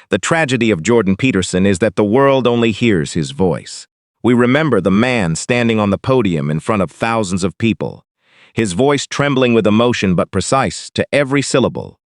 The tragedy of Jordan Peterson is that the world only hears his voice. We remember the man standing on the podium in front of thousands of people, his voice trembling with emotion but precise to every syllable.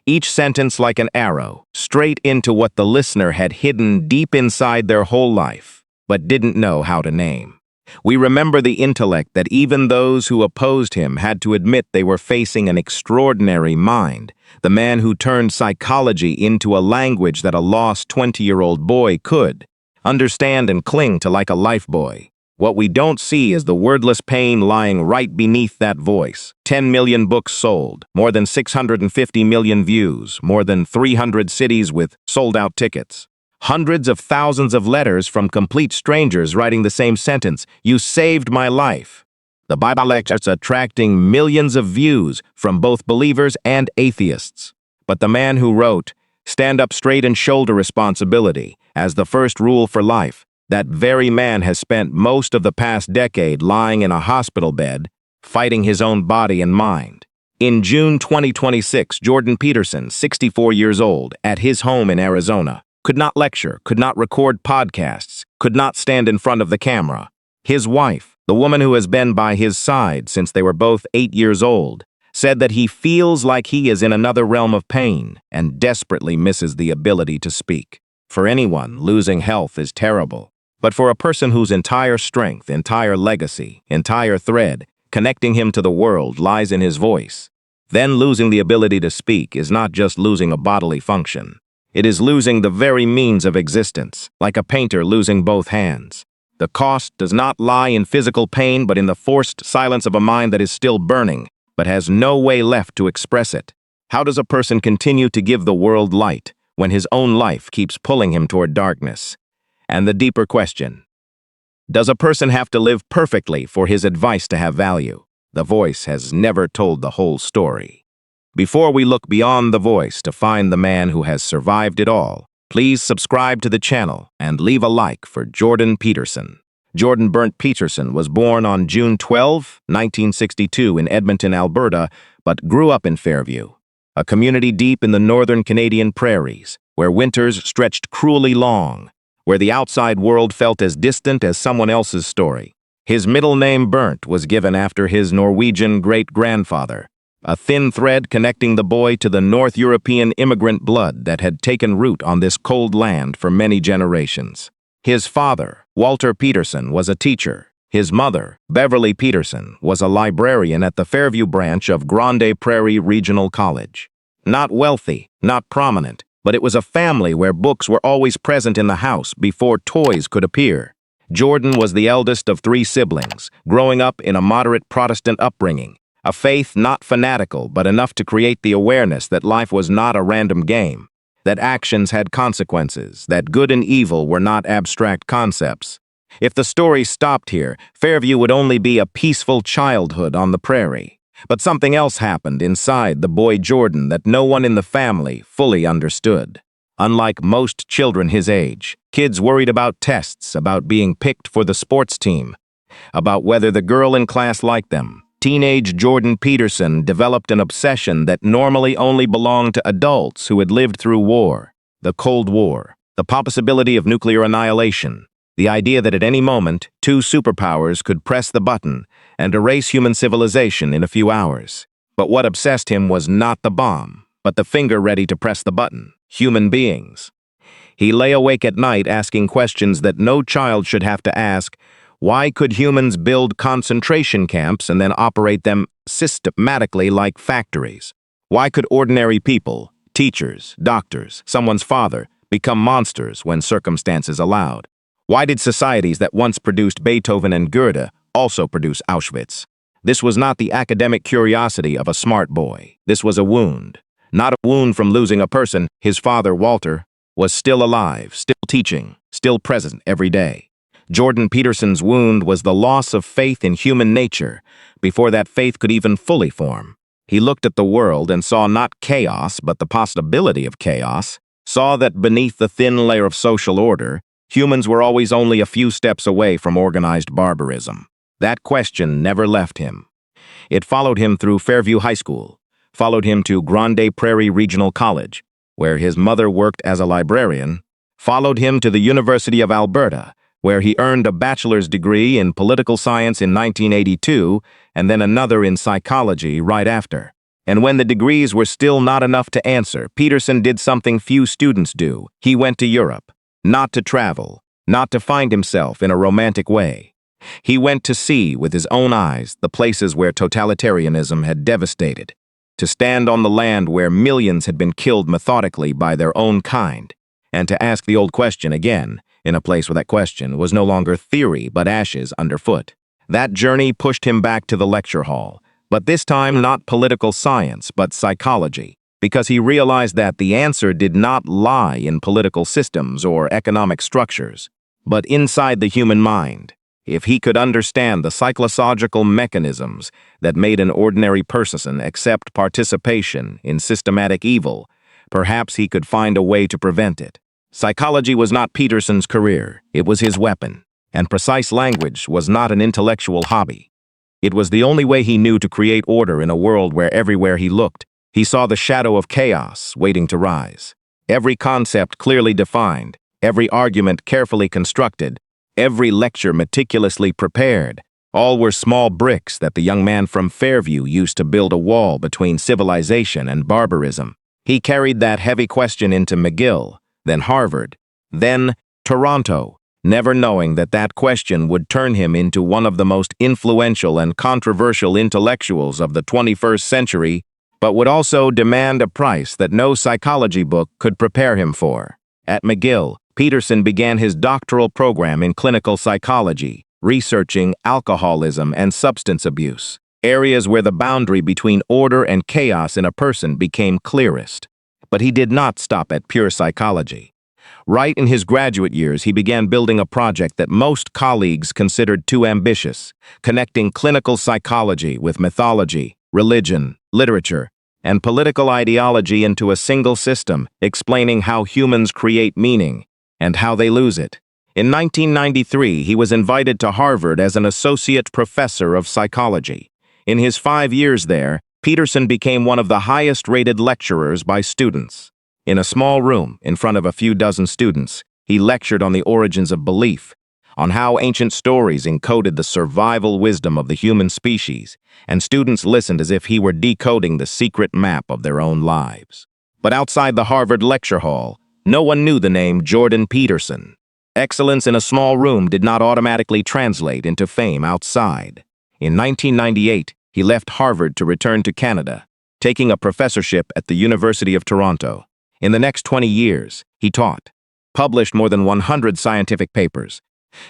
Each sentence like an arrow, straight into what the listener had hidden deep inside their whole life, but didn't know how to name. We remember the intellect that even those who opposed him had to admit they were facing an extraordinary mind, the man who turned psychology into a language that a lost 20-year-old boy could understand and cling to like a lifebuoy. What we don't see is the wordless pain lying right beneath that voice. 10 million books sold, more than 650 million views, more than 300 cities with sold-out tickets. Hundreds of thousands of letters from complete strangers writing the same sentence, "You saved my life." The Bible lecture's attracting millions of views from both believers and atheists. But the man who wrote, "Stand up straight and shoulder responsibility," as the first rule for life, that very man has spent most of the past decade lying in a hospital bed, fighting his own body and mind. In June 2026, Jordan Peterson, 64 years old, at his home in Arizona, could not lecture, could not record podcasts, could not stand in front of the camera. His wife, the woman who has been by his side since they were both 8 years old, said that he feels like he is in another realm of pain and desperately misses the ability to speak. For anyone, losing health is terrible. But for a person whose entire strength, entire legacy, entire thread, connecting him to the world lies in his voice, then losing the ability to speak is not just losing a bodily function. It is losing the very means of existence, like a painter losing both hands. The cost does not lie in physical pain, but in the forced silence of a mind that is still burning, but has no way left to express it. How does a person continue to give the world light when his own life keeps pulling him toward darkness? And the deeper question, does a person have to live perfectly for his advice to have value? The voice has never told the whole story. Before we look beyond the voice to find the man who has survived it all, please subscribe to the channel and leave a like for Jordan Peterson. Jordan Burnt Peterson was born on June 12, 1962 in Edmonton, Alberta, but grew up in Fairview, a community deep in the northern Canadian prairies, where winters stretched cruelly long, where the outside world felt as distant as someone else's story. His middle name, Burnt, was given after his Norwegian great-grandfather, a thin thread connecting the boy to the North European immigrant blood that had taken root on this cold land for many generations. His father, Walter Peterson, was a teacher. His mother, Beverly Peterson, was a librarian at the Fairview branch of Grande Prairie Regional College. Not wealthy, not prominent, but it was a family where books were always present in the house before toys could appear. Jordan was the eldest of 3 siblings, growing up in a moderate Protestant upbringing. A faith not fanatical, but enough to create the awareness that life was not a random game, that actions had consequences, that good and evil were not abstract concepts. If the story stopped here, Fairview would only be a peaceful childhood on the prairie. But something else happened inside the boy Jordan that no one in the family fully understood. Unlike most children his age, kids worried about tests, about being picked for the sports team, about whether the girl in class liked them. Teenage Jordan Peterson developed an obsession that normally only belonged to adults who had lived through war, the Cold War, the possibility of nuclear annihilation, the idea that at any moment 2 superpowers could press the button and erase human civilization in a few hours. But what obsessed him was not the bomb, but the finger ready to press the button, human beings. He lay awake at night asking questions that no child should have to ask. Why could humans build concentration camps and then operate them systematically like factories? Why could ordinary people, teachers, doctors, someone's father, become monsters when circumstances allowed? Why did societies that once produced Beethoven and Goethe also produce Auschwitz? This was not the academic curiosity of a smart boy. This was a wound. Not a wound from losing a person. His father, Walter, was still alive, still teaching, still present every day. Jordan Peterson's wound was the loss of faith in human nature before that faith could even fully form. He looked at the world and saw not chaos, but the possibility of chaos, saw that beneath the thin layer of social order, humans were always only a few steps away from organized barbarism. That question never left him. It followed him through Fairview High School, followed him to Grande Prairie Regional College, where his mother worked as a librarian, followed him to the University of Alberta, where he earned a bachelor's degree in political science in 1982 and then another in psychology right after. And when the degrees were still not enough to answer, Peterson did something few students do. He went to Europe, not to travel, not to find himself in a romantic way. He went to see with his own eyes the places where totalitarianism had devastated, to stand on the land where millions had been killed methodically by their own kind, and to ask the old question again, in a place where that question was no longer theory but ashes underfoot. That journey pushed him back to the lecture hall, but this time not political science but psychology, because he realized that the answer did not lie in political systems or economic structures, but inside the human mind. If he could understand the psychological mechanisms that made an ordinary person accept participation in systematic evil, perhaps he could find a way to prevent it. Psychology was not Peterson's career, it was his weapon, and precise language was not an intellectual hobby. It was the only way he knew to create order in a world where everywhere he looked, he saw the shadow of chaos waiting to rise. Every concept clearly defined, every argument carefully constructed, every lecture meticulously prepared, all were small bricks that the young man from Fairview used to build a wall between civilization and barbarism. He carried that heavy question into McGill, then Harvard, then Toronto, never knowing that that question would turn him into one of the most influential and controversial intellectuals of the 21st century, but would also demand a price that no psychology book could prepare him for. At McGill, Peterson began his doctoral program in clinical psychology, researching alcoholism and substance abuse, areas where the boundary between order and chaos in a person became clearest. But he did not stop at pure psychology. Right in his graduate years, he began building a project that most colleagues considered too ambitious, connecting clinical psychology with mythology, religion, literature, and political ideology into a single system, explaining how humans create meaning and how they lose it. In 1993, he was invited to Harvard as an associate professor of psychology. In his 5 years there, Peterson became one of the highest-rated lecturers by students. In a small room, in front of a few dozen students, he lectured on the origins of belief, on how ancient stories encoded the survival wisdom of the human species, and students listened as if he were decoding the secret map of their own lives. But outside the Harvard lecture hall, no one knew the name Jordan Peterson. Excellence in a small room did not automatically translate into fame outside. In 1998, he left Harvard to return to Canada, taking a professorship at the University of Toronto. In the next 20 years, he taught, published more than 100 scientific papers,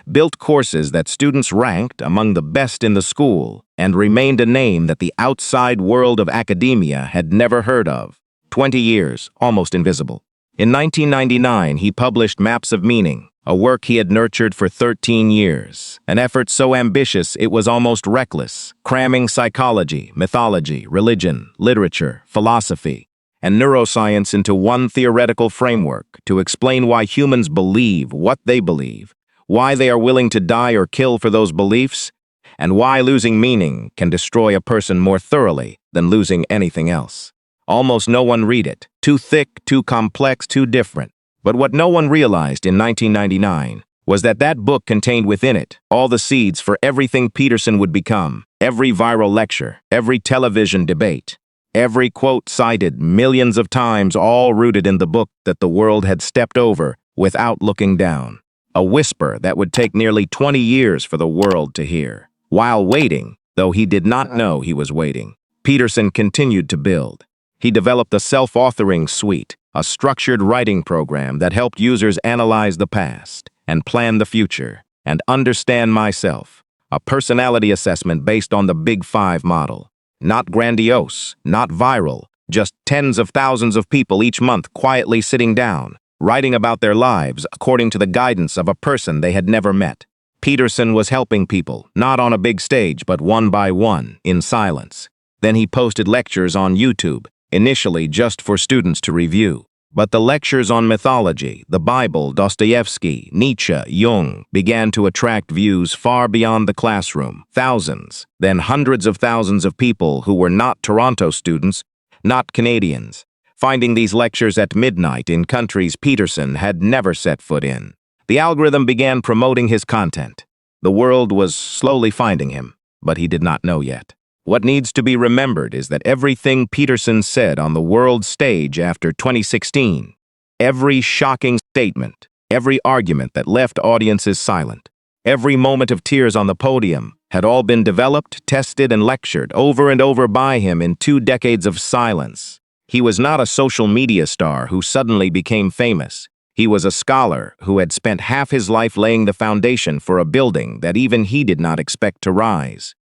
built courses that students ranked among the best in the school, and remained a name that the outside world of academia had never heard of. 20 years, almost invisible. In 1999, he published Maps of Meaning, a work he had nurtured for 13 years, an effort so ambitious it was almost reckless, cramming psychology, mythology, religion, literature, philosophy, and neuroscience into one theoretical framework to explain why humans believe what they believe, why they are willing to die or kill for those beliefs, and why losing meaning can destroy a person more thoroughly than losing anything else. Almost no one read it. Too thick, too complex, too different. But what no one realized in 1999 was that that book contained within it all the seeds for everything Peterson would become, every viral lecture, every television debate, every quote cited millions of times, all rooted in the book that the world had stepped over without looking down. A whisper that would take nearly 20 years for the world to hear. While waiting, though he did not know he was waiting, Peterson continued to build. He developed the self-authoring suite, a structured writing program that helped users analyze the past and plan the future and understand myself, a personality assessment based on the Big Five model. Not grandiose, not viral, just tens of thousands of people each month quietly sitting down, writing about their lives according to the guidance of a person they had never met. Peterson was helping people, not on a big stage, but one by one, in silence. Then he posted lectures on YouTube, initially just for students to review. But the lectures on mythology, the Bible, Dostoevsky, Nietzsche, Jung began to attract views far beyond the classroom. Thousands, then hundreds of thousands of people who were not Toronto students, not Canadians, finding these lectures at midnight in countries Peterson had never set foot in. The algorithm began promoting his content. The world was slowly finding him, but he did not know yet. What needs to be remembered is that everything Peterson said on the world stage after 2016, every shocking statement, every argument that left audiences silent, every moment of tears on the podium, had all been developed, tested, and lectured over and over by him in 2 decades of silence. He was not a social media star who suddenly became famous. He was a scholar who had spent half his life laying the foundation for a building that even he did not expect to rise.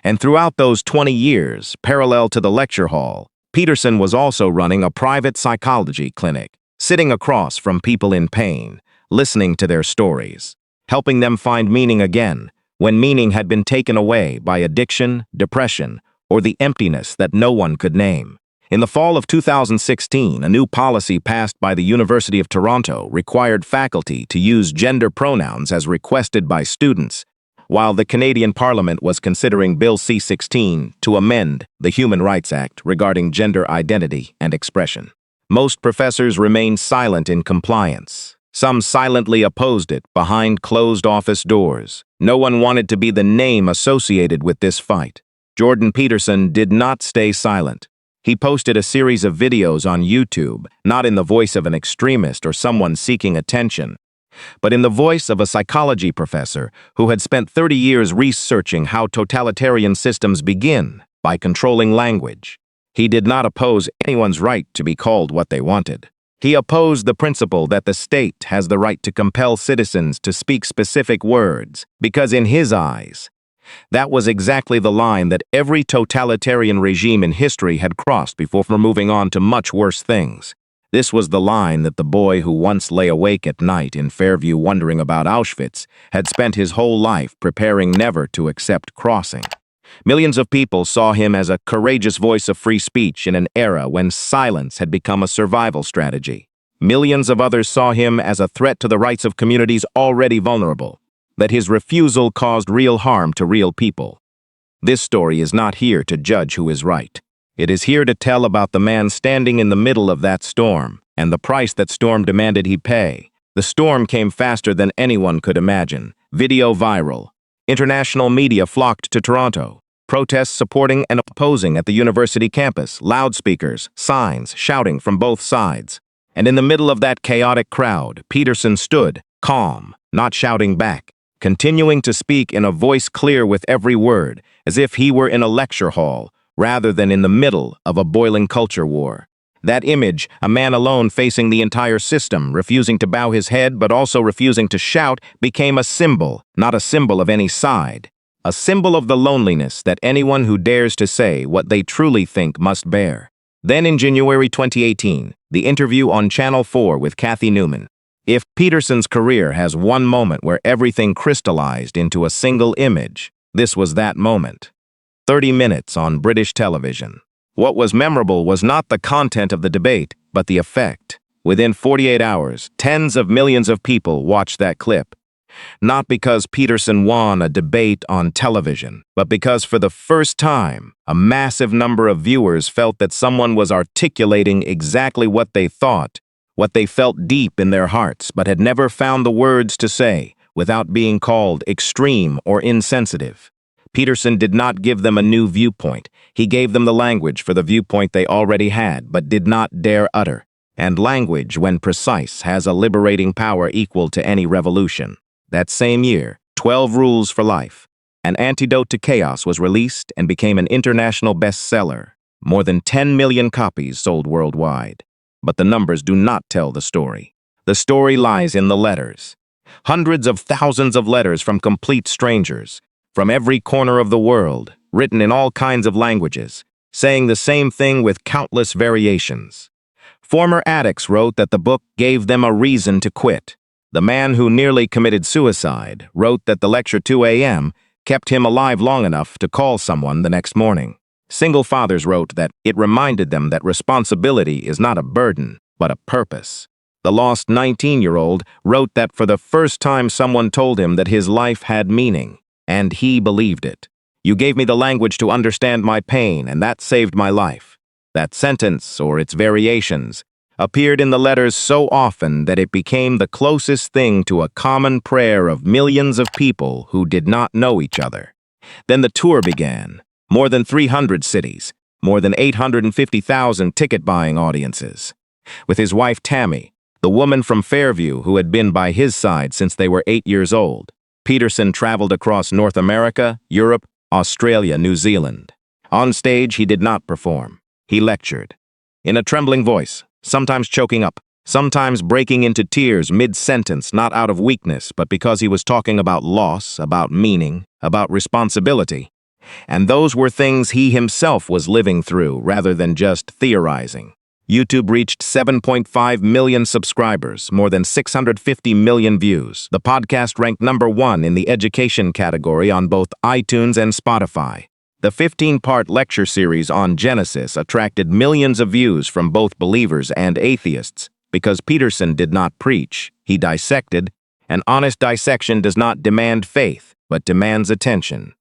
And throughout those 20 years, parallel to the lecture hall, Peterson was also running a private psychology clinic, sitting across from people in pain, listening to their stories, helping them find meaning again, when meaning had been taken away by addiction, depression, or the emptiness that no one could name. In the fall of 2016, a new policy passed by the University of Toronto required faculty to use gender pronouns as requested by students, while the Canadian Parliament was considering Bill C-16 to amend the Human Rights Act regarding gender identity and expression. Most professors remained silent in compliance. Some silently opposed it behind closed office doors. No one wanted to be the name associated with this fight. Jordan Peterson did not stay silent. He posted a series of videos on YouTube, not in the voice of an extremist or someone seeking attention, but in the voice of a psychology professor who had spent 30 years researching how totalitarian systems begin by controlling language. He did not oppose anyone's right to be called what they wanted. He opposed the principle that the state has the right to compel citizens to speak specific words, because in his eyes, that was exactly the line that every totalitarian regime in history had crossed before moving on to much worse things. This was the line that the boy who once lay awake at night in Fairview wondering about Auschwitz had spent his whole life preparing never to accept crossing. Millions of people saw him as a courageous voice of free speech in an era when silence had become a survival strategy. Millions of others saw him as a threat to the rights of communities already vulnerable, that his refusal caused real harm to real people. This story is not here to judge who is right. It is here to tell about the man standing in the middle of that storm, and the price that storm demanded he pay. The storm came faster than anyone could imagine. Video viral. International media flocked to Toronto. Protests supporting and opposing at the university campus. Loudspeakers, signs, shouting from both sides. And in the middle of that chaotic crowd, Peterson stood, calm, not shouting back, continuing to speak in a voice clear with every word, as if he were in a lecture hall, rather than in the middle of a boiling culture war. That image, a man alone facing the entire system, refusing to bow his head but also refusing to shout, became a symbol, not a symbol of any side. A symbol of the loneliness that anyone who dares to say what they truly think must bear. Then in January 2018, the interview on Channel 4 with Cathy Newman. If Peterson's career has one moment where everything crystallized into a single image, this was that moment. 30 minutes on British television. What was memorable was not the content of the debate, but the effect. Within 48 hours, tens of millions of people watched that clip. Not because Peterson won a debate on television, but because for the first time, a massive number of viewers felt that someone was articulating exactly what they thought, what they felt deep in their hearts, but had never found the words to say without being called extreme or insensitive. Peterson did not give them a new viewpoint. He gave them the language for the viewpoint they already had, but did not dare utter. And language, when precise, has a liberating power equal to any revolution. That same year, 12 Rules for Life, An Antidote to Chaos, was released and became an international bestseller. More than 10 million copies sold worldwide. But the numbers do not tell the story. The story lies in the letters. Hundreds of thousands of letters from complete strangers, from every corner of the world, written in all kinds of languages, saying the same thing with countless variations. Former addicts wrote that the book gave them a reason to quit. The man who nearly committed suicide wrote that the lecture 2 a.m. kept him alive long enough to call someone the next morning. Single fathers wrote that it reminded them that responsibility is not a burden, but a purpose. The lost 19-year-old wrote that for the first time someone told him that his life had meaning, and he believed it. You gave me the language to understand my pain, and that saved my life. That sentence, or its variations, appeared in the letters so often that it became the closest thing to a common prayer of millions of people who did not know each other. Then the tour began. More than 300 cities, more than 850,000 ticket-buying audiences. With his wife Tammy, the woman from Fairview who had been by his side since they were 8 years old, Peterson traveled across North America, Europe, Australia, New Zealand. On stage, he did not perform. He lectured. In a trembling voice, sometimes choking up, sometimes breaking into tears mid-sentence, not out of weakness, but because he was talking about loss, about meaning, about responsibility. And those were things he himself was living through rather than just theorizing. YouTube reached 7.5 million subscribers, more than 650 million views. The podcast ranked #1 in the education category on both iTunes and Spotify. The 15-part lecture series on Genesis attracted millions of views from both believers and atheists because Peterson did not preach, he dissected, and honest dissection does not demand faith, but demands attention.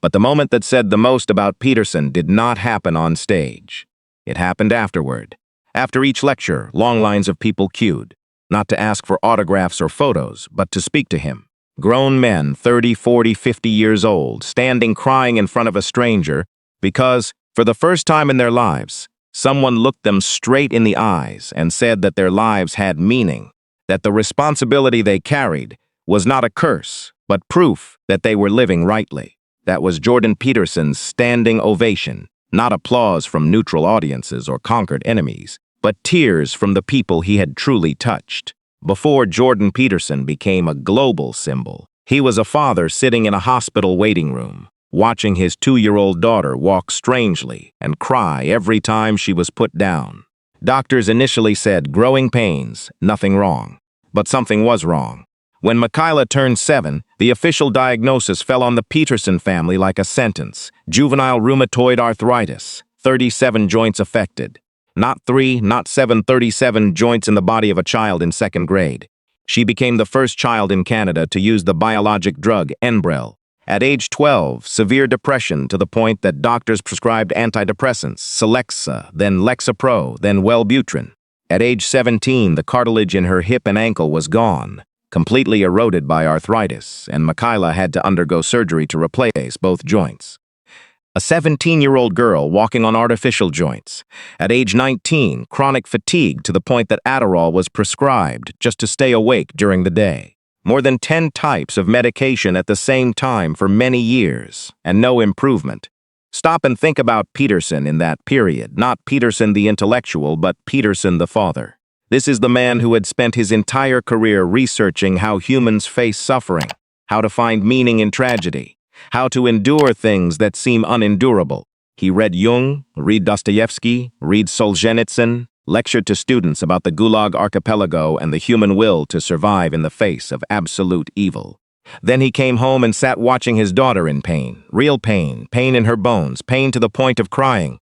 But the moment that said the most about Peterson did not happen on stage. It happened afterward. After each lecture, long lines of people queued, not to ask for autographs or photos, but to speak to him. Grown men, 30, 40, 50 years old, standing crying in front of a stranger because, for the first time in their lives, someone looked them straight in the eyes and said that their lives had meaning, that the responsibility they carried was not a curse, but proof that they were living rightly. That was Jordan Peterson's standing ovation, not applause from neutral audiences or conquered enemies, but tears from the people he had truly touched. Before Jordan Peterson became a global symbol, he was a father sitting in a hospital waiting room, watching his 2-year-old daughter walk strangely and cry every time she was put down. Doctors initially said growing pains, nothing wrong. But something was wrong. When Michaela turned 7, the official diagnosis fell on the Peterson family like a sentence. Juvenile rheumatoid arthritis, 37 joints affected. Not 3, not 7, 37 joints in the body of a child in 2nd grade. She became the first child in Canada to use the biologic drug Enbrel. At age 12, severe depression to the point that doctors prescribed antidepressants, Celexa, then Lexapro, then Wellbutrin. At age 17, the cartilage in her hip and ankle was gone, completely eroded by arthritis, and Michaela had to undergo surgery to replace both joints. A 17-year-old girl walking on artificial joints. At age 19, chronic fatigue to the point that Adderall was prescribed just to stay awake during the day. More than 10 types of medication at the same time for many years, and no improvement. Stop and think about Peterson in that period, not Peterson the intellectual, but Peterson the father. This is the man who had spent his entire career researching how humans face suffering, how to find meaning in tragedy, how to endure things that seem unendurable. He read Jung, read Dostoevsky, read Solzhenitsyn, lectured to students about the Gulag Archipelago and the human will to survive in the face of absolute evil. Then he came home and sat watching his daughter in pain, real pain, pain in her bones, pain to the point of crying,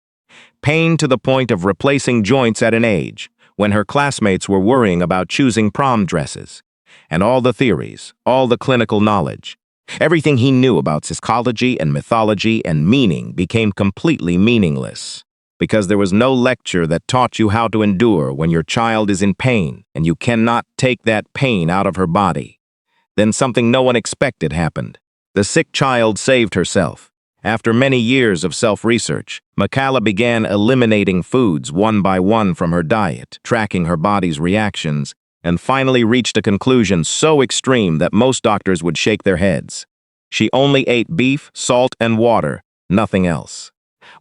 pain to the point of replacing joints at an age when her classmates were worrying about choosing prom dresses. And all the theories, all the clinical knowledge, everything he knew about psychology and mythology and meaning became completely meaningless, because there was no lecture that taught you how to endure when your child is in pain and you cannot take that pain out of her body. Then something no one expected happened. The sick child saved herself. After many years of self-research, Michaela began eliminating foods one by one from her diet, tracking her body's reactions, and finally reached a conclusion so extreme that most doctors would shake their heads. She only ate beef, salt, and water, nothing else.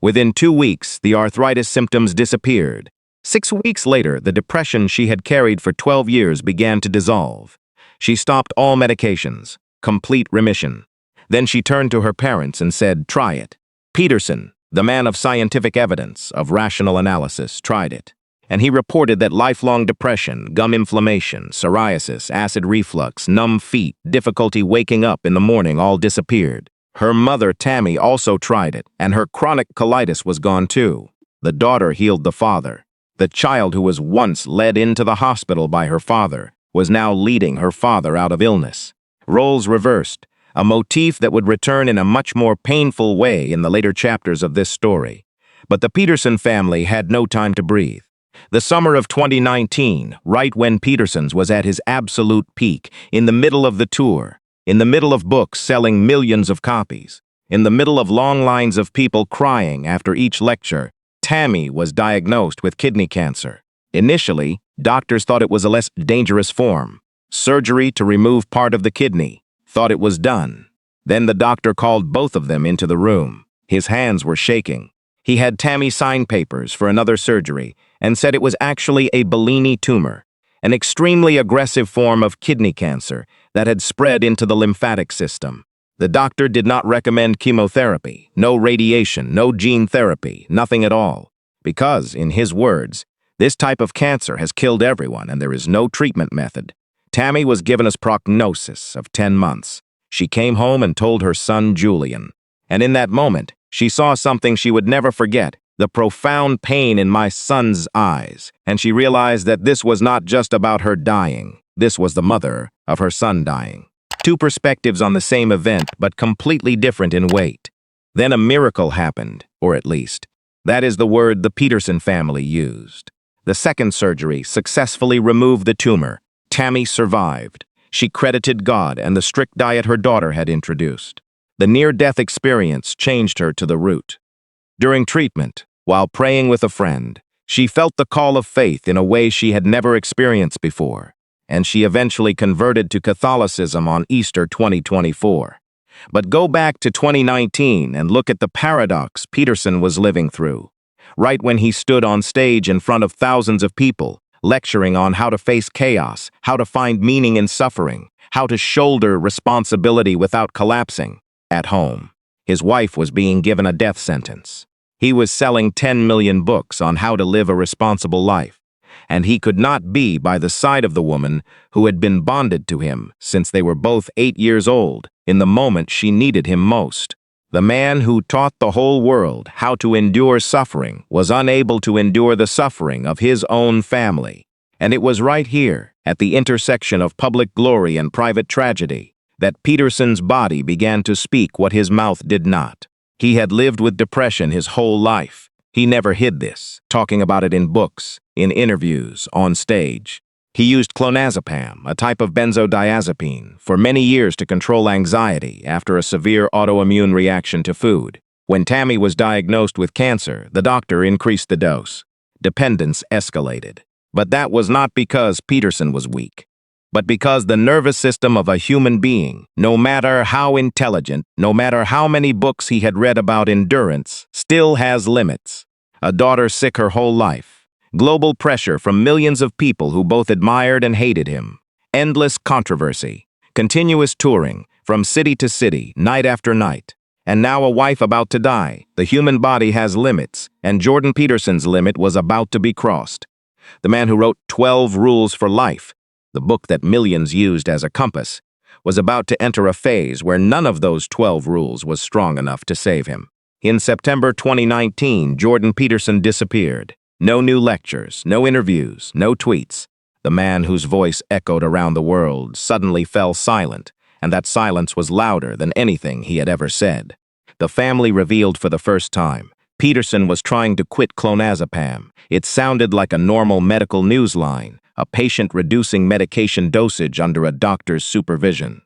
Within 2 weeks, the arthritis symptoms disappeared. 6 weeks later, the depression she had carried for 12 years began to dissolve. She stopped all medications, complete remission. Then she turned to her parents and said, "Try it." Peterson, the man of scientific evidence, of rational analysis, tried it. And he reported that lifelong depression, gum inflammation, psoriasis, acid reflux, numb feet, difficulty waking up in the morning all disappeared. Her mother, Tammy, also tried it, and her chronic colitis was gone too. The daughter healed the father. The child who was once led into the hospital by her father was now leading her father out of illness. Roles reversed, a motif that would return in a much more painful way in the later chapters of this story. But the Peterson family had no time to breathe. The summer of 2019, right when Peterson's was at his absolute peak, in the middle of the tour, in the middle of books selling millions of copies, in the middle of long lines of people crying after each lecture, Tammy was diagnosed with kidney cancer. Initially, doctors thought it was a less dangerous form. Surgery to remove part of the kidney. Thought it was done. Then the doctor called both of them into the room. His hands were shaking. He had Tammy sign papers for another surgery and said it was actually a Bellini tumor, an extremely aggressive form of kidney cancer that had spread into the lymphatic system. The doctor did not recommend chemotherapy, no radiation, no gene therapy, nothing at all, because, in his words, this type of cancer has killed everyone and there is no treatment method. Tammy was given a prognosis of 10 months. She came home and told her son Julian. And in that moment, she saw something she would never forget, the profound pain in my son's eyes. And she realized that this was not just about her dying. This was the mother of her son dying. Two perspectives on the same event, but completely different in weight. Then a miracle happened, or at least, that is the word the Peterson family used. The second surgery successfully removed the tumor. Tammy survived. She credited God and the strict diet her daughter had introduced. The near-death experience changed her to the root. During treatment, while praying with a friend, she felt the call of faith in a way she had never experienced before, and she eventually converted to Catholicism on Easter 2024. But go back to 2019 and look at the paradox Peterson was living through. Right when he stood on stage in front of thousands of people, lecturing on how to face chaos, how to find meaning in suffering, how to shoulder responsibility without collapsing. At home, his wife was being given a death sentence. He was selling 10 million books on how to live a responsible life, and he could not be by the side of the woman who had been bonded to him since they were both 8 years old, in the moment she needed him most. The man who taught the whole world how to endure suffering was unable to endure the suffering of his own family. And it was right here, at the intersection of public glory and private tragedy, that Peterson's body began to speak what his mouth did not. He had lived with depression his whole life. He never hid this, talking about it in books, in interviews, on stage. He used clonazepam, a type of benzodiazepine, for many years to control anxiety after a severe autoimmune reaction to food. When Tammy was diagnosed with cancer, the doctor increased the dose. Dependence escalated. But that was not because Peterson was weak, but because the nervous system of a human being, no matter how intelligent, no matter how many books he had read about endurance, still has limits. A daughter sick her whole life. Global pressure from millions of people who both admired and hated him. Endless controversy. Continuous touring, from city to city, night after night. And now a wife about to die. The human body has limits, and Jordan Peterson's limit was about to be crossed. The man who wrote 12 Rules for Life, the book that millions used as a compass, was about to enter a phase where none of those 12 rules was strong enough to save him. In September 2019, Jordan Peterson disappeared. No new lectures, no interviews, no tweets. The man whose voice echoed around the world suddenly fell silent, and that silence was louder than anything he had ever said. The family revealed for the first time. Peterson was trying to quit clonazepam. It sounded like a normal medical news line, a patient reducing medication dosage under a doctor's supervision.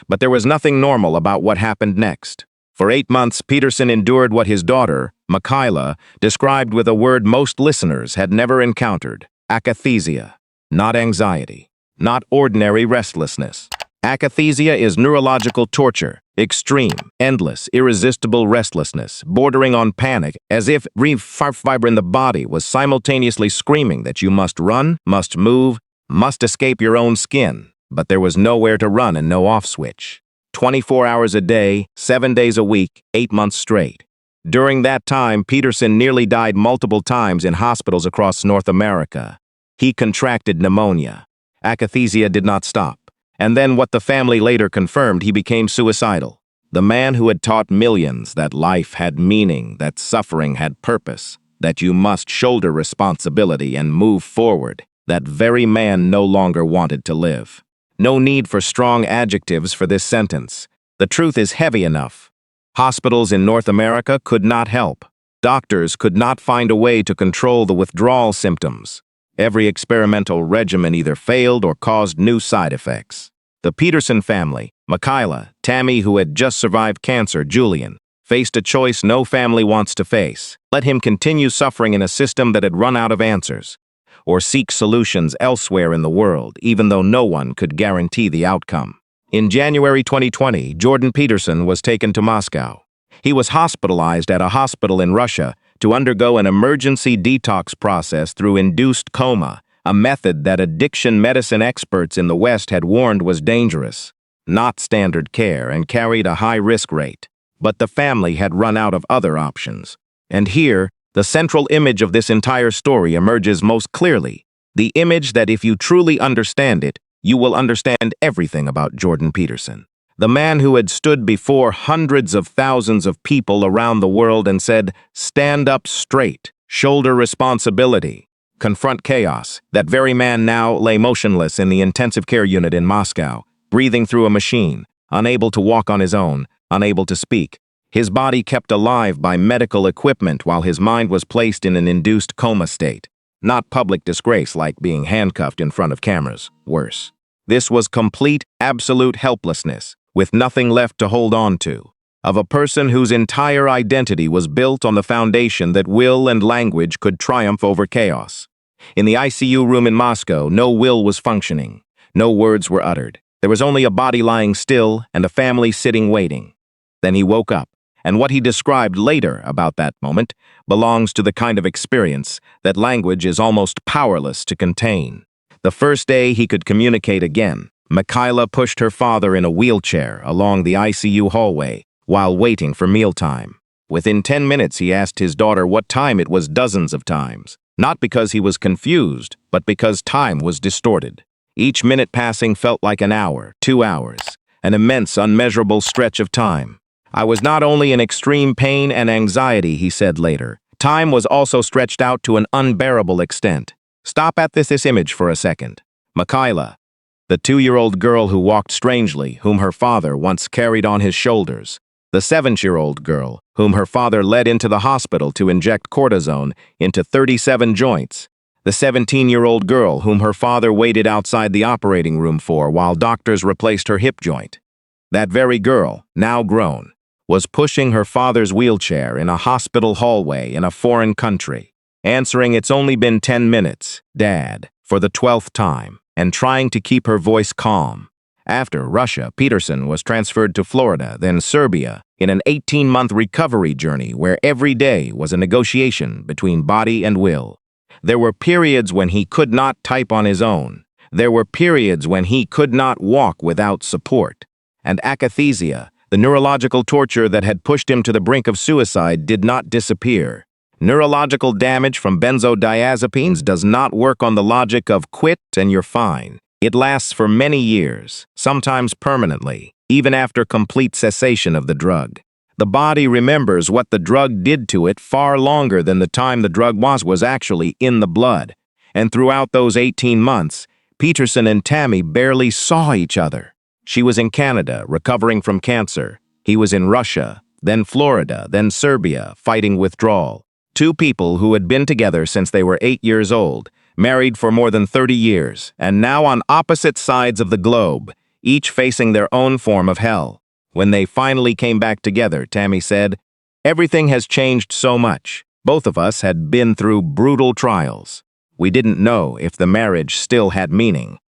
But there was nothing normal about what happened next. For 8 months, Peterson endured what his daughter, Michaela, described with a word most listeners had never encountered: akathisia. Not anxiety, not ordinary restlessness. Akathisia is neurological torture, extreme, endless, irresistible restlessness, bordering on panic, as if every fiber in the body was simultaneously screaming that you must run, must move, must escape your own skin, but there was nowhere to run and no off switch. 24 hours a day, 7 days a week, 8 months straight. During that time, Peterson nearly died multiple times in hospitals across North America. He contracted pneumonia. Akathisia did not stop. And then what the family later confirmed, he became suicidal. The man who had taught millions that life had meaning, that suffering had purpose, that you must shoulder responsibility and move forward, that very man no longer wanted to live. No need for strong adjectives for this sentence. The truth is heavy enough. Hospitals in North America could not help. Doctors could not find a way to control the withdrawal symptoms. Every experimental regimen either failed or caused new side effects. The Peterson family, Michaela, Tammy, who had just survived cancer, Julian, faced a choice no family wants to face. Let him continue suffering in a system that had run out of answers, or seek solutions elsewhere in the world, even though no one could guarantee the outcome. In January 2020, Jordan Peterson was taken to Moscow. He was hospitalized at a hospital in Russia to undergo an emergency detox process through induced coma, a method that addiction medicine experts in the West had warned was dangerous, not standard care, and carried a high risk rate. But the family had run out of other options. And here, the central image of this entire story emerges most clearly. The image that if you truly understand it, you will understand everything about Jordan Peterson. The man who had stood before hundreds of thousands of people around the world and said, "Stand up straight, shoulder responsibility, confront chaos." That very man now lay motionless in the intensive care unit in Moscow, breathing through a machine, unable to walk on his own, unable to speak. His body kept alive by medical equipment while his mind was placed in an induced coma state. Not public disgrace like being handcuffed in front of cameras. Worse. This was complete, absolute helplessness, with nothing left to hold on to, of a person whose entire identity was built on the foundation that will and language could triumph over chaos. In the ICU room in Moscow, no will was functioning. No words were uttered. There was only a body lying still and a family sitting waiting. Then he woke up, and what he described later about that moment belongs to the kind of experience that language is almost powerless to contain. The first day he could communicate again, Michaela pushed her father in a wheelchair along the ICU hallway while waiting for mealtime. Within 10 minutes, he asked his daughter what time it was dozens of times, not because he was confused, but because time was distorted. Each minute passing felt like an hour, 2 hours, an immense, unmeasurable stretch of time. "I was not only in extreme pain and anxiety," he said later. "Time was also stretched out to an unbearable extent." Stop at this image for a second. Michaela, the 2-year-old girl who walked strangely, whom her father once carried on his shoulders. The 7-year-old girl, whom her father led into the hospital to inject cortisone into 37 joints. The 17-year-old girl whom her father waited outside the operating room for while doctors replaced her hip joint. That very girl, now grown, was pushing her father's wheelchair in a hospital hallway in a foreign country, answering "It's only been 10 minutes, Dad," for the 12th time, and trying to keep her voice calm. After Russia, Peterson was transferred to Florida, then Serbia, in an 18-month recovery journey where every day was a negotiation between body and will. There were periods when he could not type on his own. There were periods when he could not walk without support. And akathisia, the neurological torture that had pushed him to the brink of suicide, did not disappear. Neurological damage from benzodiazepines does not work on the logic of quit and you're fine. It lasts for many years, sometimes permanently, even after complete cessation of the drug. The body remembers what the drug did to it far longer than the time the drug was actually in the blood. And throughout those 18 months, Peterson and Tammy barely saw each other. She was in Canada, recovering from cancer. He was in Russia, then Florida, then Serbia, fighting withdrawal. Two people who had been together since they were 8 years old, married for more than 30 years, and now on opposite sides of the globe, each facing their own form of hell. When they finally came back together, Tammy said, "Everything has changed so much. Both of us had been through brutal trials. We didn't know if the marriage still had meaning."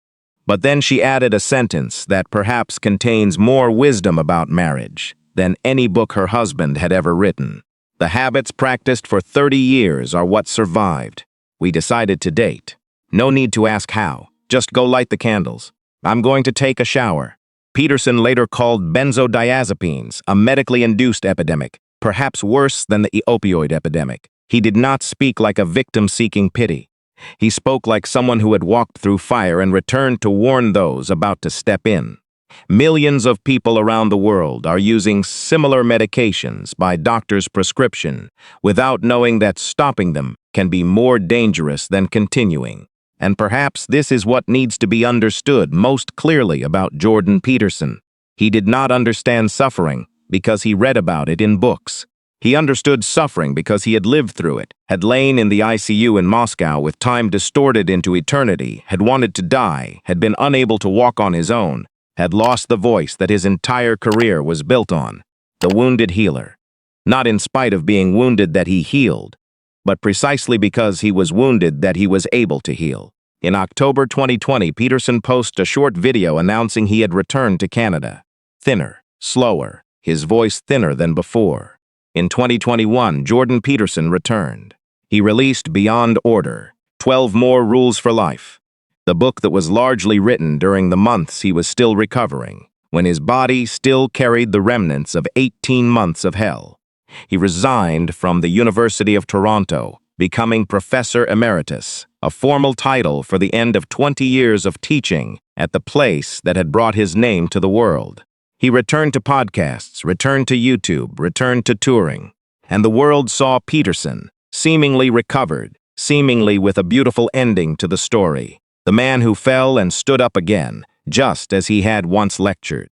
But then she added a sentence that perhaps contains more wisdom about marriage than any book her husband had ever written. "The habits practiced for 30 years are what survived. We decided to date. No need to ask how. Just go light the candles. I'm going to take a shower." Peterson later called benzodiazepines a medically induced epidemic, perhaps worse than the opioid epidemic. He did not speak like a victim seeking pity. He spoke like someone who had walked through fire and returned to warn those about to step in. Millions of people around the world are using similar medications by doctor's prescription without knowing that stopping them can be more dangerous than continuing. And perhaps this is what needs to be understood most clearly about Jordan Peterson. He did not understand suffering because he read about it in books. He understood suffering because he had lived through it, had lain in the ICU in Moscow with time distorted into eternity, had wanted to die, had been unable to walk on his own, had lost the voice that his entire career was built on. The wounded healer. Not in spite of being wounded that he healed, but precisely because he was wounded that he was able to heal. In October 2020, Peterson posted a short video announcing he had returned to Canada. Thinner, slower, his voice thinner than before. In 2021, Jordan Peterson returned. He released Beyond Order, 12 More Rules for Life, the book that was largely written during the months he was still recovering, when his body still carried the remnants of 18 months of hell. He resigned from the University of Toronto, becoming Professor Emeritus, a formal title for the end of 20 years of teaching at the place that had brought his name to the world. He returned to podcasts, returned to YouTube, returned to touring, and the world saw Peterson, seemingly recovered, seemingly with a beautiful ending to the story. The man who fell and stood up again, just as he had once lectured.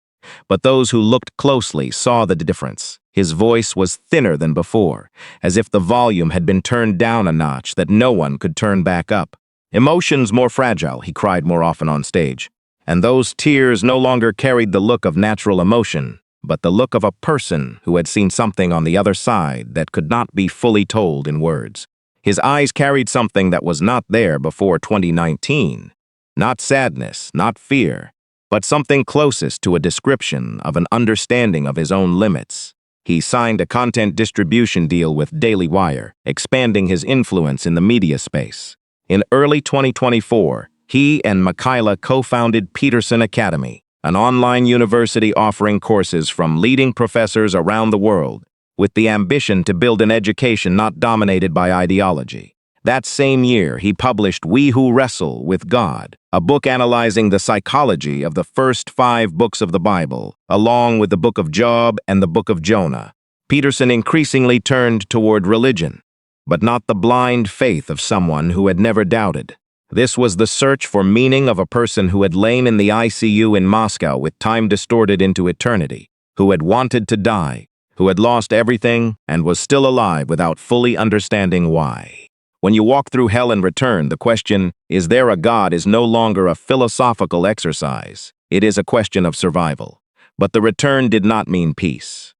But those who looked closely saw the difference. His voice was thinner than before, as if the volume had been turned down a notch that no one could turn back up. Emotions more fragile, he cried more often on stage. And those tears no longer carried the look of natural emotion, but the look of a person who had seen something on the other side that could not be fully told in words. His eyes carried something that was not there before 2019. Not sadness, not fear, but something closest to a description of an understanding of his own limits. He signed a content distribution deal with Daily Wire, expanding his influence in the media space. In early 2024, he and Michaela co-founded Peterson Academy, an online university offering courses from leading professors around the world, with the ambition to build an education not dominated by ideology. That same year, he published We Who Wrestle with God, a book analyzing the psychology of the first 5 books of the Bible, along with the Book of Job and the Book of Jonah. Peterson increasingly turned toward religion, but not the blind faith of someone who had never doubted. This was the search for meaning of a person who had lain in the ICU in Moscow with time distorted into eternity, who had wanted to die, who had lost everything and was still alive without fully understanding why. When you walk through hell and return, the question, is there a God, is no longer a philosophical exercise. It is a question of survival. But the return did not mean peace.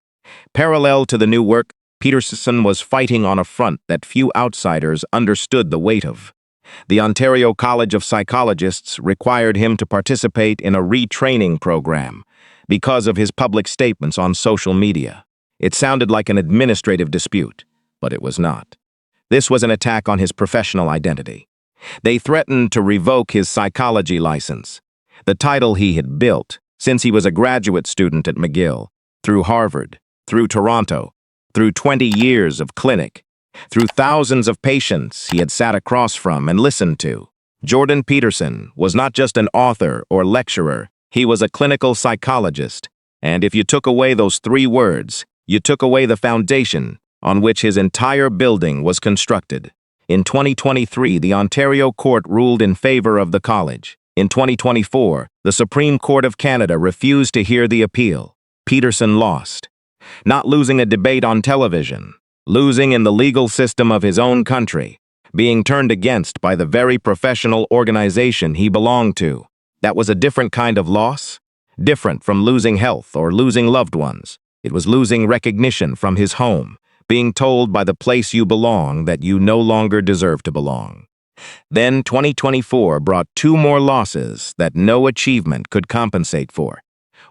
Parallel to the new work, Peterson was fighting on a front that few outsiders understood the weight of. The Ontario College of Psychologists required him to participate in a retraining program because of his public statements on social media. It sounded like an administrative dispute, but it was not. This was an attack on his professional identity. They threatened to revoke his psychology license, the title he had built since he was a graduate student at McGill, through Harvard, through Toronto, through 20 years of clinic, through thousands of patients he had sat across from and listened to. Jordan Peterson was not just an author or lecturer, he was a clinical psychologist, and if you took away those 3 words, you took away the foundation on which his entire building was constructed. In 2023, the Ontario Court ruled in favor of the college. In 2024, the Supreme Court of Canada refused to hear the appeal. Peterson lost. Not losing a debate on television, losing in the legal system of his own country, being turned against by the very professional organization he belonged to. That was a different kind of loss, different from losing health or losing loved ones. It was losing recognition from his home, being told by the place you belong that you no longer deserve to belong. Then 2024 brought 2 more losses that no achievement could compensate for.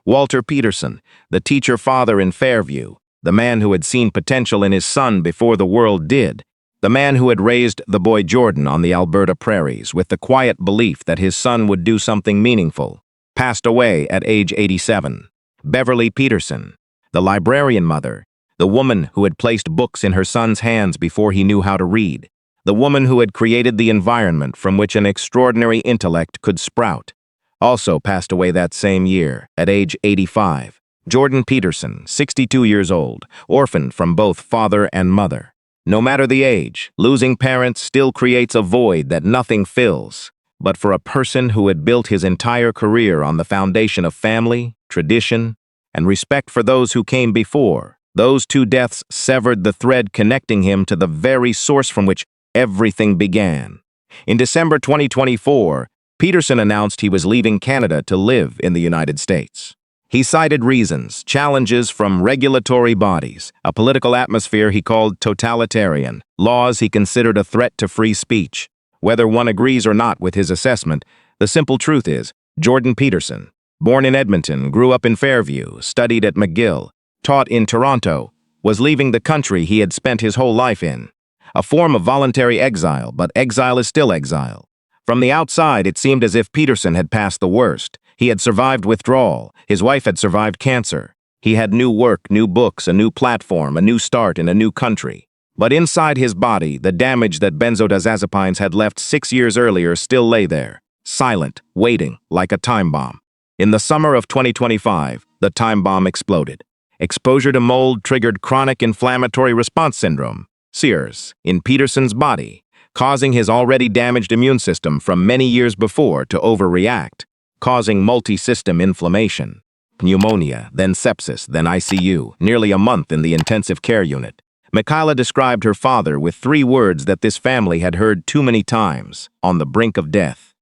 Walter Peterson, the teacher father in Fairview, the man who had seen potential in his son before the world did, the man who had raised the boy Jordan on the Alberta prairies with the quiet belief that his son would do something meaningful, passed away at age 87. Beverly Peterson, the librarian mother, the woman who had placed books in her son's hands before he knew how to read, the woman who had created the environment from which an extraordinary intellect could sprout, also passed away that same year at age 85. Jordan Peterson, 62 years old, orphaned from both father and mother. No matter the age, losing parents still creates a void that nothing fills. But for a person who had built his entire career on the foundation of family, tradition, and respect for those who came before, Those two deaths severed the thread connecting him to the very source from which everything began. In December 2024, Peterson announced he was leaving Canada to live in the United States. He cited reasons, challenges from regulatory bodies, a political atmosphere he called totalitarian, laws he considered a threat to free speech. Whether one agrees or not with his assessment, the simple truth is, Jordan Peterson, born in Edmonton, grew up in Fairview, studied at McGill, taught in Toronto, was leaving the country he had spent his whole life in. A form of voluntary exile, but exile is still exile. From the outside, it seemed as if Peterson had passed the worst. He had survived withdrawal. His wife had survived cancer. He had new work, new books, a new platform, a new start in a new country. But inside his body, the damage that benzodiazepines had left 6 years earlier still lay there, silent, waiting, like a time bomb. In the summer of 2025, the time bomb exploded. Exposure to mold triggered chronic inflammatory response syndrome, CIRS, in Peterson's body, causing his already damaged immune system from many years before to overreact, causing multi-system inflammation, pneumonia, then sepsis, then ICU, nearly a month in the intensive care unit. Michaela described her father with 3 words that this family had heard too many times: on the brink of death.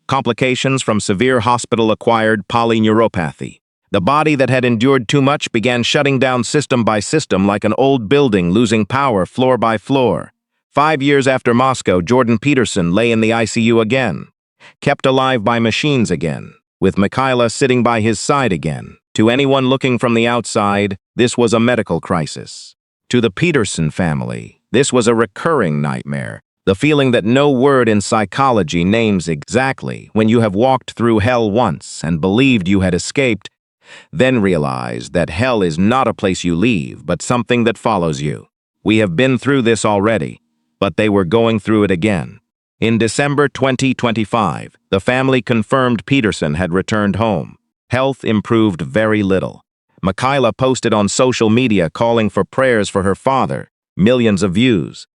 Complications from severe hospital-acquired polyneuropathy. The body that had endured too much began shutting down system by system like an old building, losing power floor by floor. 5 years after Moscow, Jordan Peterson lay in the ICU again, kept alive by machines again, with Michaela sitting by his side again. To anyone looking from the outside, this was a medical crisis. To the Peterson family, this was a recurring nightmare, the feeling that no word in psychology names exactly when you have walked through hell once and believed you had escaped, then realized that hell is not a place you leave, but something that follows you. We have been through this already, but they were going through it again. In December 2025, the family confirmed Peterson had returned home. Health improved very little. Michaela posted on social media calling for prayers for her father. Millions of views.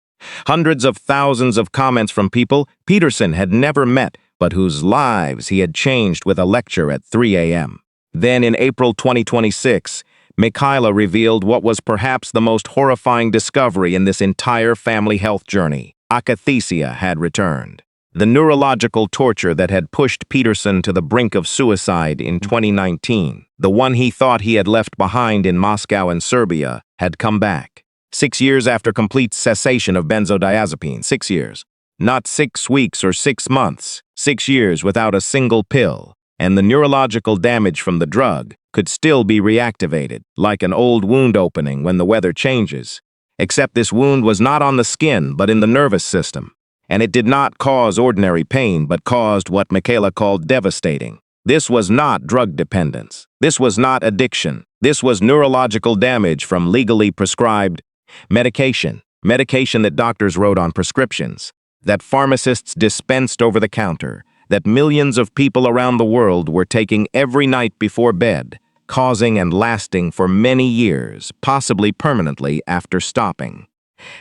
Hundreds of thousands of comments from people Peterson had never met, but whose lives he had changed with a lecture at 3 a.m. Then in April 2026, Michaela revealed what was perhaps the most horrifying discovery in this entire family health journey. Akathisia had returned. The neurological torture that had pushed Peterson to the brink of suicide in 2019, the one he thought he had left behind in Moscow and Serbia, had come back. 6 years after complete cessation of benzodiazepine, 6 years. Not 6 weeks or 6 months, 6 years without a single pill. And the neurological damage from the drug could still be reactivated, like an old wound opening when the weather changes. Except this wound was not on the skin, but in the nervous system. And it did not cause ordinary pain, but caused what Michaela called devastating. This was not drug dependence. This was not addiction. This was neurological damage from legally prescribed medication that doctors wrote on prescriptions, that pharmacists dispensed over the counter, that millions of people around the world were taking every night before bed, causing and lasting for many years, possibly permanently after stopping.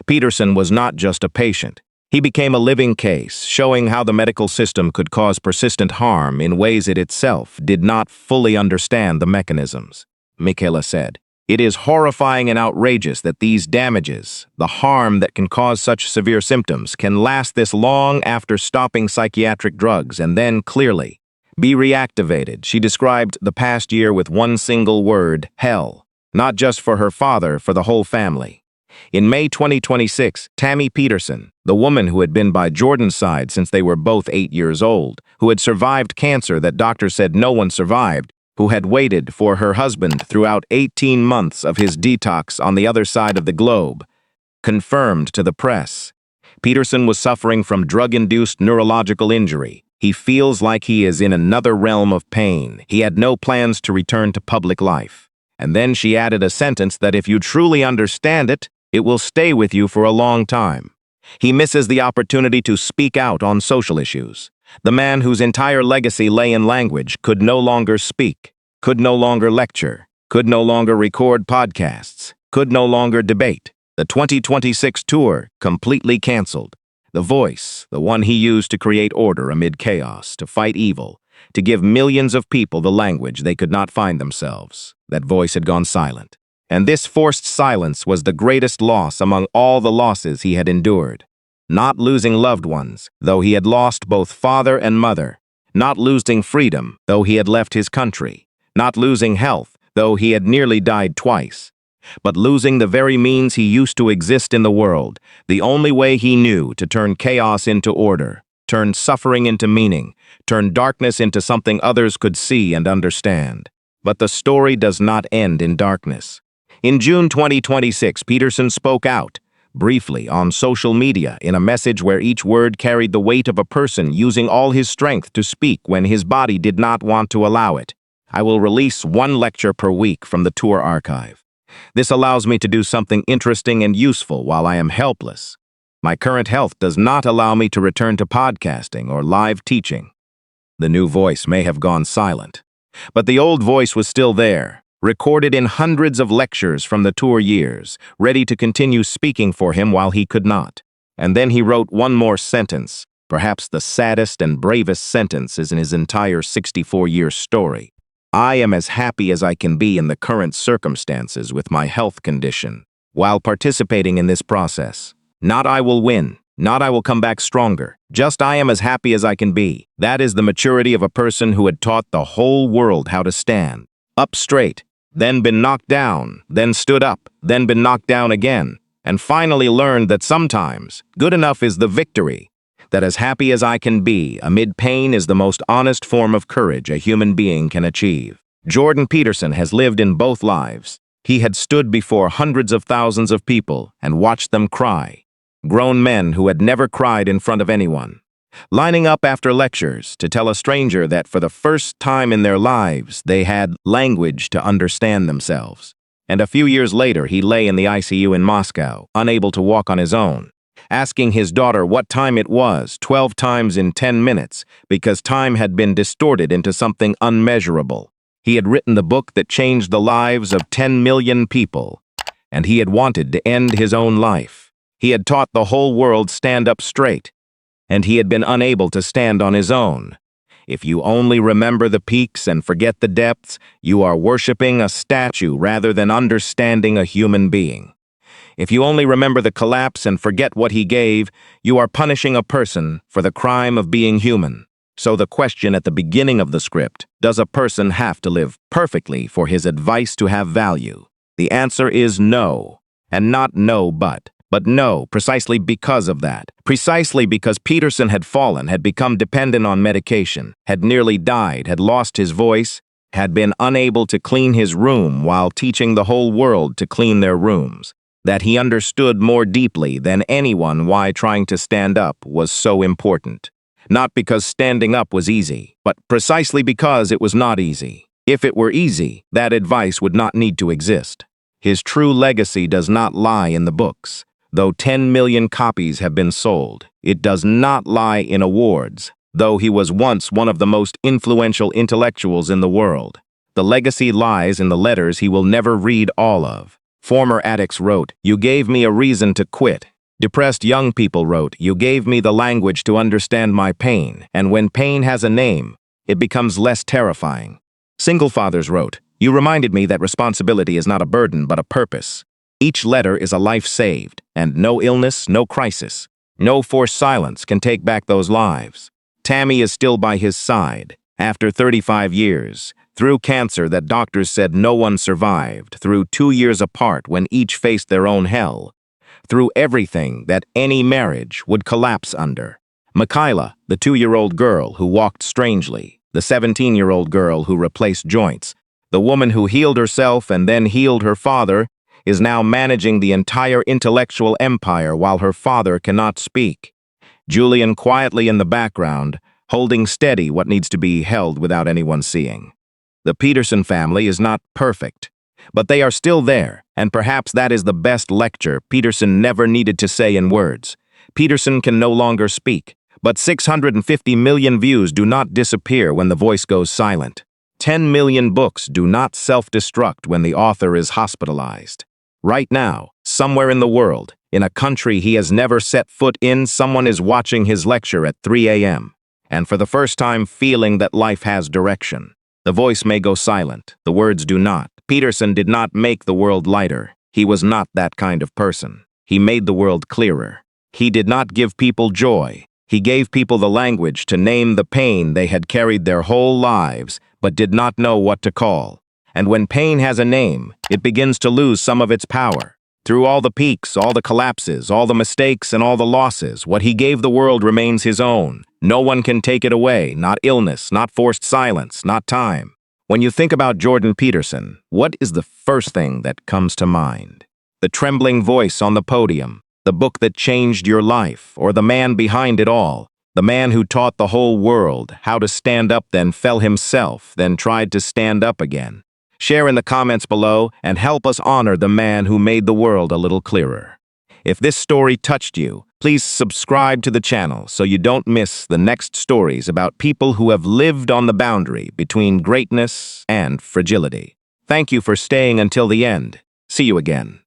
Peterson was not just a patient. He became a living case, showing how the medical system could cause persistent harm in ways it itself did not fully understand the mechanisms. Michaela said, "It is horrifying and outrageous that these damages, the harm that can cause such severe symptoms, can last this long after stopping psychiatric drugs and then, clearly, be reactivated." She described the past year with one single word: hell. Not just for her father, for the whole family. In May 2026, Tammy Peterson, the woman who had been by Jordan's side since they were both 8 years old, who had survived cancer that doctors said no one survived, who had waited for her husband throughout 18 months of his detox on the other side of the globe, confirmed to the press, Peterson was suffering from drug-induced neurological injury. He feels like he is in another realm of pain. He had no plans to return to public life. And then she added a sentence that if you truly understand it, it will stay with you for a long time. He misses the opportunity to speak out on social issues. The man whose entire legacy lay in language could no longer speak, could no longer lecture, could no longer record podcasts, could no longer debate. The 2026 tour completely canceled. The voice, the one he used to create order amid chaos, to fight evil, to give millions of people the language they could not find themselves, that voice had gone silent. And this forced silence was the greatest loss among all the losses he had endured. Not losing loved ones, though he had lost both father and mother. Not losing freedom, though he had left his country. Not losing health, though he had nearly died twice. But losing the very means he used to exist in the world, the only way he knew to turn chaos into order, turn suffering into meaning, turn darkness into something others could see and understand. But the story does not end in darkness. In June 2026, Peterson spoke out, briefly, on social media in a message where each word carried the weight of a person using all his strength to speak when his body did not want to allow it. I will release one lecture per week from the tour archive. This allows me to do something interesting and useful while I am helpless. My current health does not allow me to return to podcasting or live teaching. The new voice may have gone silent, but the old voice was still there, recorded in hundreds of lectures from the tour years, ready to continue speaking for him while he could not. And then he wrote one more sentence, perhaps the saddest and bravest sentences in his entire 64-year story. I am as happy as I can be in the current circumstances with my health condition, while participating in this process. Not I will win, not I will come back stronger, just I am as happy as I can be. That is the maturity of a person who had taught the whole world how to stand. Up straight, then been knocked down, then stood up, then been knocked down again, and finally learned that sometimes good enough is the victory. That as happy as I can be amid pain is the most honest form of courage a human being can achieve. Jordan Peterson has lived in both lives. He had stood before hundreds of thousands of people and watched them cry. Grown men who had never cried in front of anyone. Lining up after lectures to tell a stranger that for the first time in their lives they had language to understand themselves. And a few years later he lay in the ICU in Moscow, unable to walk on his own, asking his daughter what time it was 12 times in 10 minutes because time had been distorted into something unmeasurable. He had written the book that changed the lives of 10 million people, and he had wanted to end his own life. He had taught the whole world stand up straight, and he had been unable to stand on his own. If you only remember the peaks and forget the depths, you are worshiping a statue rather than understanding a human being. If you only remember the collapse and forget what he gave, you are punishing a person for the crime of being human. So the question at the beginning of the script, does a person have to live perfectly for his advice to have value? The answer is no, and not no but no, precisely because of that. Precisely because Peterson had fallen, had become dependent on medication, had nearly died, had lost his voice, had been unable to clean his room while teaching the whole world to clean their rooms. That he understood more deeply than anyone why trying to stand up was so important. Not because standing up was easy, but precisely because it was not easy. If it were easy, that advice would not need to exist. His true legacy does not lie in the books. Though 10 million copies have been sold, it does not lie in awards, though he was once one of the most influential intellectuals in the world. The legacy lies in the letters he will never read all of. Former addicts wrote, "You gave me a reason to quit." Depressed young people wrote, "You gave me the language to understand my pain, and when pain has a name, it becomes less terrifying." Single fathers wrote, "You reminded me that responsibility is not a burden but a purpose." Each letter is a life saved, and no illness, no crisis, no forced silence can take back those lives. Tammy is still by his side, after 35 years, through cancer that doctors said no one survived, through 2 years apart when each faced their own hell, through everything that any marriage would collapse under. Michaela, the 2-year-old girl who walked strangely, the 17-year-old girl who replaced joints, the woman who healed herself and then healed her father, is now managing the entire intellectual empire while her father cannot speak. Julian quietly in the background, holding steady what needs to be held without anyone seeing. The Peterson family is not perfect, but they are still there, and perhaps that is the best lecture Peterson never needed to say in words. Peterson can no longer speak, but 650 million views do not disappear when the voice goes silent. 10 million books do not self-destruct when the author is hospitalized. Right now, somewhere in the world, in a country he has never set foot in, someone is watching his lecture at 3 a.m. and for the first time feeling that life has direction. The voice may go silent, the words do not. Peterson did not make the world lighter. He was not that kind of person. He made the world clearer. He did not give people joy. He gave people the language to name the pain they had carried their whole lives, but did not know what to call. And when pain has a name, it begins to lose some of its power. Through all the peaks, all the collapses, all the mistakes, and all the losses, what he gave the world remains his own. No one can take it away, not illness, not forced silence, not time. When you think about Jordan Peterson, what is the first thing that comes to mind? The trembling voice on the podium, the book that changed your life, or the man behind it all, the man who taught the whole world how to stand up, then fell himself, then tried to stand up again. Share in the comments below and help us honor the man who made the world a little clearer. If this story touched you, please subscribe to the channel so you don't miss the next stories about people who have lived on the boundary between greatness and fragility. Thank you for staying until the end. See you again.